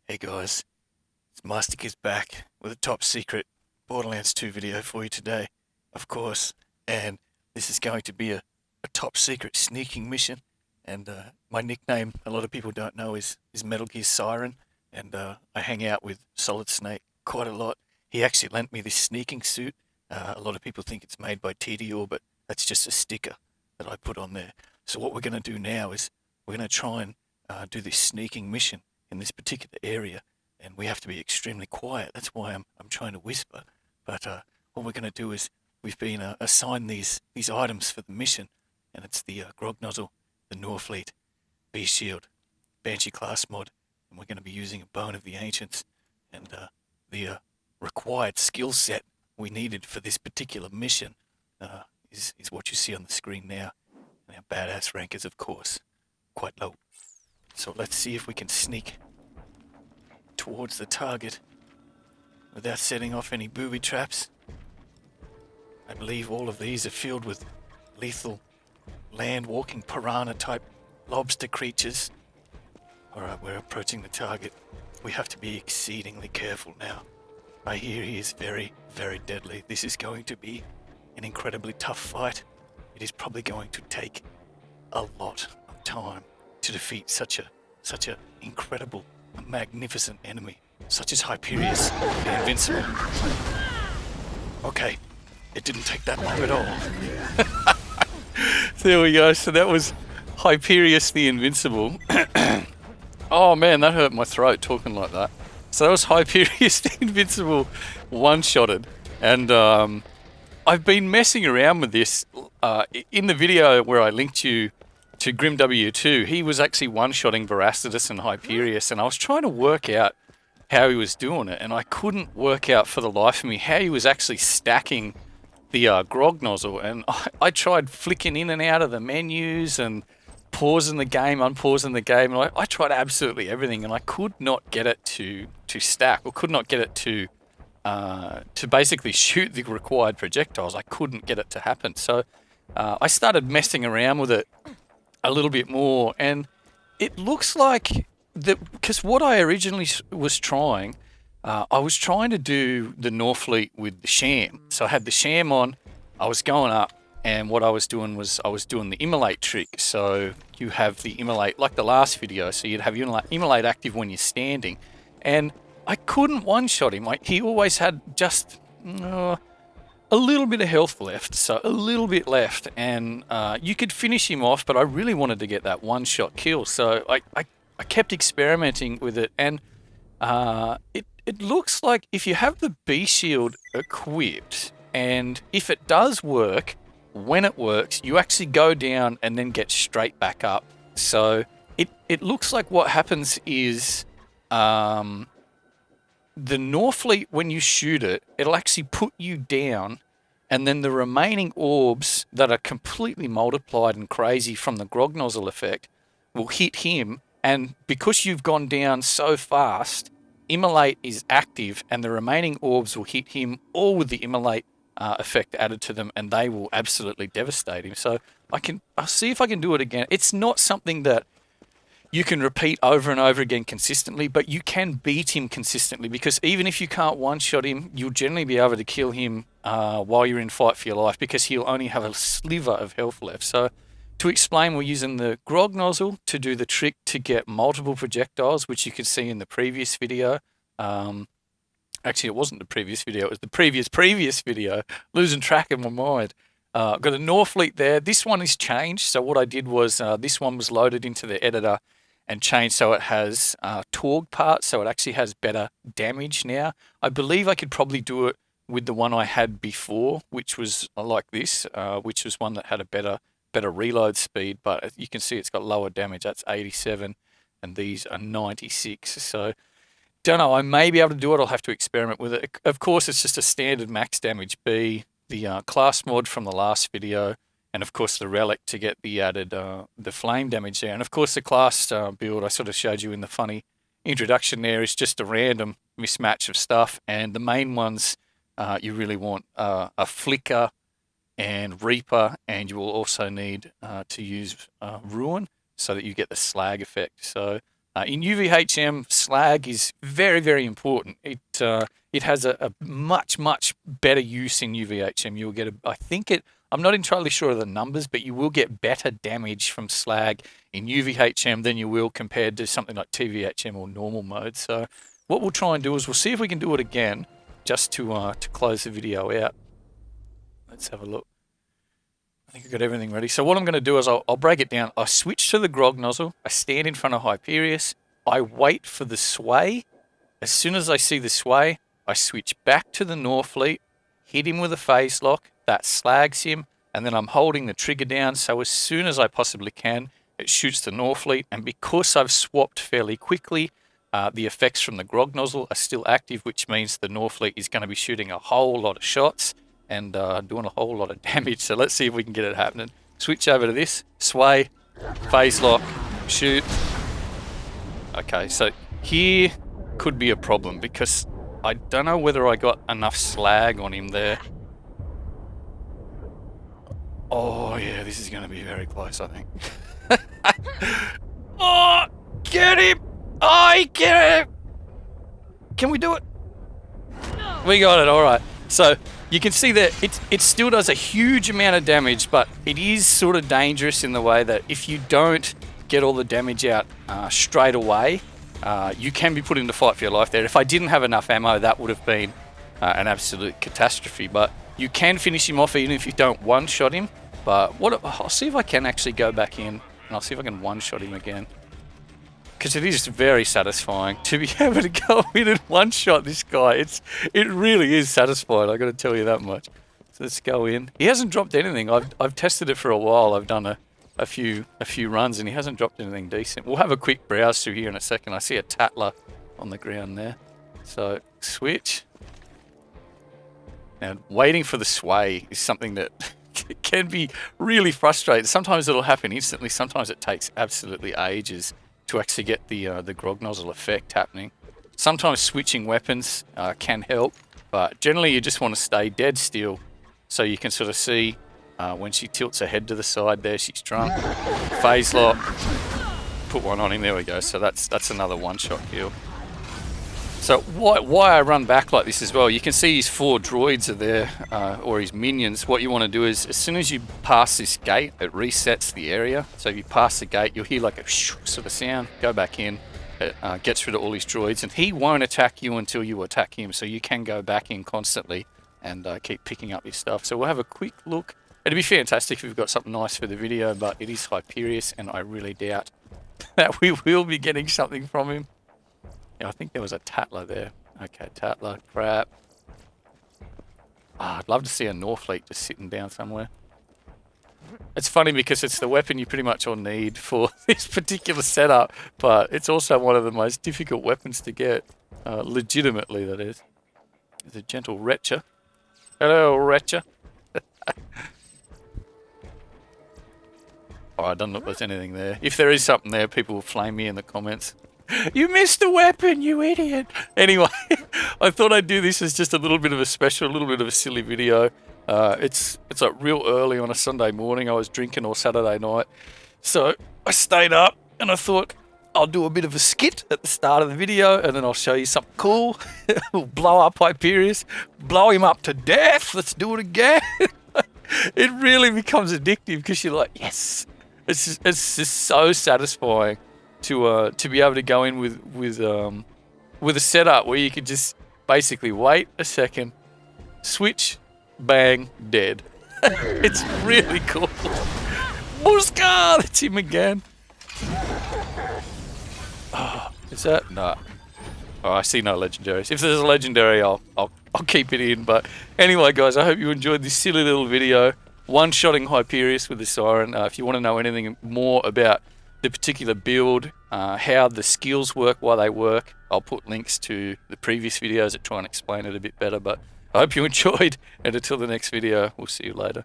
Hey guys, it's Masterkizz back with a top secret Borderlands 2 video for you today, of course. And this is going to be a top secret sneaking mission. And my nickname, a lot of people don't know, is Metal Gear Siren. And I hang out with Solid Snake quite a lot. He actually lent me this sneaking suit. A lot of people think it's made by TDO, but that's just a sticker that I put on there. So what we're going to do now is we're going to try and do this sneaking mission in this particular area, and we have to be extremely quiet. That's why I'm trying to whisper. But what we're going to do is we've been assigned these items for the mission, and it's the grog nozzle, the Norfleet, B shield, Banshee class mod, and we're going to be using a Bone of the Ancients, and the required skill set we needed for this particular mission is what you see on the screen now. And our badass rank is, of course, quite low. So let's see if we can sneak towards the target without setting off any booby traps. I believe all of these are filled with lethal land-walking piranha type lobster creatures. Alright, we're approaching the target. We have to be exceedingly careful now. I hear he is very, very deadly. This is going to be an incredibly tough fight. It is probably going to take a lot of time to defeat such a incredible, magnificent enemy, such as Hyperius, the Invincible. Okay, it didn't take that long at all. There we go. So that was Hyperius, the Invincible. Oh man, that hurt my throat talking like that. So that was Hyperius, the Invincible, one-shotted, and I've been messing around with this in the video where I linked you to Grim W2. He was actually one-shotting Veracitus and Hyperius, and I was trying to work out how he was doing it, and I couldn't work out for the life of me how he was actually stacking the grog nozzle. And I tried flicking in and out of the menus and pausing the game, unpausing the game, and I tried absolutely everything, and I could not get it to stack, or could not get it to basically shoot the required projectiles. I couldn't get it to happen. So I started messing around with it a little bit more, and it looks like that, because what I originally was trying, I was trying to do the Norfleet with the sham. So I had the sham on, I was going up, and what I was doing was I was doing the immolate trick. So you have the immolate, like the last video, so you'd have immolate active when you're standing, and I couldn't one-shot him. Like, he always had just a little bit of health left, so a little bit left, and you could finish him off, but I really wanted to get that one-shot kill, so I kept experimenting with it, and it looks like if you have the B shield equipped, and if it does work, when it works, you actually go down and then get straight back up. So it looks like what happens is the Norfleet, when you shoot it, it'll actually put you down, and then the remaining orbs that are completely multiplied and crazy from the grog nozzle effect will hit him, and because you've gone down so fast, immolate is active, and the remaining orbs will hit him, all with the immolate effect added to them, and they will absolutely devastate him. So I'll see if I can do it again. It's not something that you can repeat over and over again consistently, but you can beat him consistently, because even if you can't one-shot him, you'll generally be able to kill him while you're in fight for your life, because he'll only have a sliver of health left. So to explain, we're using the grog nozzle to do the trick to get multiple projectiles, which you could see in the previous video. Actually, it wasn't the previous video, it was the previous video. Losing track of my mind. I've got a Norfleet there. This one is changed. So what I did was this one was loaded into the editor and changed so it has Torgue parts, so it actually has better damage now. I believe I could probably do it with the one I had before, which was like this, which was one that had a better reload speed, but you can see it's got lower damage. That's 87, and these are 96. So don't know, I may be able to do it. I'll have to experiment with it. Of course, it's just a standard max damage B, the class mod from the last video, and of course the relic to get the added the flame damage there. And of course the class build I sort of showed you in the funny introduction there is just a random mismatch of stuff, and the main ones you really want a flicker and reaper, and you will also need to use ruin so that you get the slag effect. So In UVHM, slag is very, very important. It has a much, much better use in UVHM. You'll get I'm not entirely sure of the numbers, but you will get better damage from slag in UVHM than you will compared to something like TVHM or normal mode. So what we'll try and do is we'll see if we can do it again just to close the video out. Let's have a look. I think I've got everything ready. So what I'm going to do is I'll break it down. I switch to the grog nozzle. I stand in front of Hyperius. I wait for the sway. As soon as I see the sway, I switch back to the Norfleet, hit him with a phase lock. That slags him, and then I'm holding the trigger down, so as soon as I possibly can, it shoots the Norfleet, and because I've swapped fairly quickly, the effects from the grog nozzle are still active, which means the Norfleet is going to be shooting a whole lot of shots and doing a whole lot of damage. So let's see if we can get it happening. Switch over to this, sway, phase lock, shoot. Okay, so here could be a problem because I don't know whether I got enough slag on him there. Oh, yeah, this is going to be very close, I think. Oh, get him! I get him! Can we do it? We got it, all right. So you can see that it still does a huge amount of damage, but it is sort of dangerous in the way that if you don't get all the damage out straight away, you can be put into fight for your life there. If I didn't have enough ammo, that would have been an absolute catastrophe, but you can finish him off even if you don't one-shot him. But I'll see if I can actually go back in, and I'll see if I can one-shot him again. Because it is very satisfying to be able to go in and one-shot this guy. It really is satisfying, I got to tell you that much. So let's go in. He hasn't dropped anything. I've tested it for a while. I've done a few runs, and he hasn't dropped anything decent. We'll have a quick browse through here in a second. I see a Tatler on the ground there. So switch. And waiting for the sway is something that can be really frustrating. Sometimes it'll happen instantly. Sometimes it takes absolutely ages to actually get the grog nozzle effect happening. Sometimes switching weapons can help, but generally you just want to stay dead still so you can sort of see when she tilts her head to the side there, she's drunk. Phase lock. Put one on him. There we go. So that's another one-shot kill. So why I run back like this as well, you can see his 4 droids are there, or his minions. What you want to do is, as soon as you pass this gate, it resets the area. So if you pass the gate, you'll hear like a sort of sound, go back in, it gets rid of all his droids, and he won't attack you until you attack him, so you can go back in constantly and keep picking up his stuff. So we'll have a quick look. It'd be fantastic if we've got something nice for the video, but it is Hyperius, and I really doubt that we will be getting something from him. Yeah, I think there was a Tatler there. Okay, Tatler, crap. I'd love to see a Norfleet just sitting down somewhere. It's funny because it's the weapon you pretty much all need for this particular setup, but it's also one of the most difficult weapons to get. Legitimately, that is. There's a gentle Retcher. Hello, Retcher. Oh, I don't know if there's anything there. If there is something there, people will flame me in the comments. You missed the weapon, you idiot! Anyway, I thought I'd do this as just a little bit of a special, a little bit of a silly video. It's like real early on a Sunday morning. I was drinking all Saturday night. So I stayed up and I thought I'll do a bit of a skit at the start of the video and then I'll show you something cool. We'll blow up Hyperius, blow him up to death. Let's do it again. It really becomes addictive because you're like, yes. It's just so satisfying to be able to go in with a setup where you can just basically wait a second, switch, bang, dead. It's really cool. Muska! That's him again. Oh, is that? No. Oh, I see no legendaries. If there's a legendary, I'll keep it in. But anyway, guys, I hope you enjoyed this silly little video. One-shotting Hyperius with the Siren. If you want to know anything more about the particular build, how the skills work, why they work, I'll put links to the previous videos that try and explain it a bit better. But I hope you enjoyed, and until the next video, we'll see you later.